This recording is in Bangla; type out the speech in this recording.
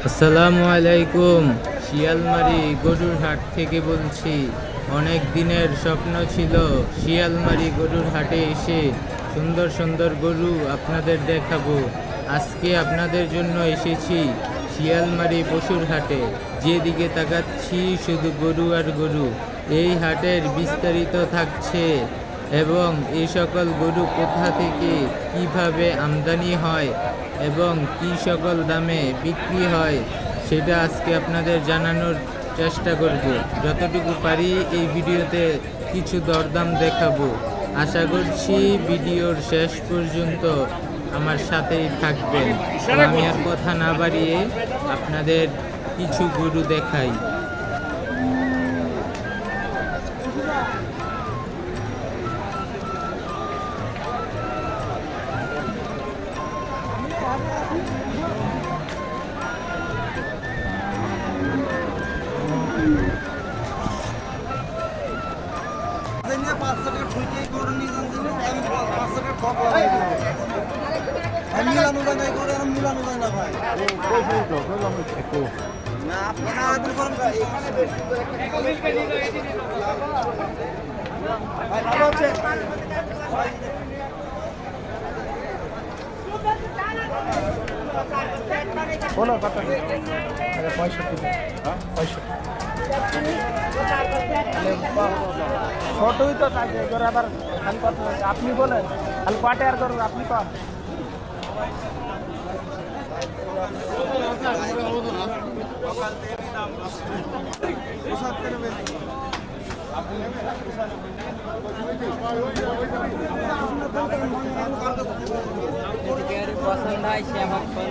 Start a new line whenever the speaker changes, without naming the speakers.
আসসালামু আলাইকুম। শিয়ালমারি গরুর হাট থেকে বলছি। অনেক দিনের স্বপ্ন ছিল শিয়ালমারি গরুর হাটে এসে সুন্দর সুন্দর গরু আপনাদের দেখাবো। আজকে আপনাদের জন্য এসেছি শিয়ালমারি পশুর হাটে। যেদিকে তাকাচ্ছি শুধু গরু আর গরু। এই হাটের বিস্তারিত থাকছে এবং এই সকল গরু কোথা থেকে কিভাবে আমদানি হয় এবং কি সকল দামে বিক্রি হয় সেটা আজকে আপনাদের জানানোর চেষ্টা করব। যতটুকু পারি এই ভিডিওতে কিছু দরদাম দেখাবো। আশা করছি ভিডিওর শেষ পর্যন্ত আমার সাথেই থাকবেন। আমি আর কথা না বাড়িয়ে আপনাদের কিছু গরু দেখাই।
বলো কত? 65 ছোটই তো থাকে এবার আবার খালি কত আপনি বলেন খালি কটে আর করবো আপনি কম
পছন্দ হয় সে আমার ফোন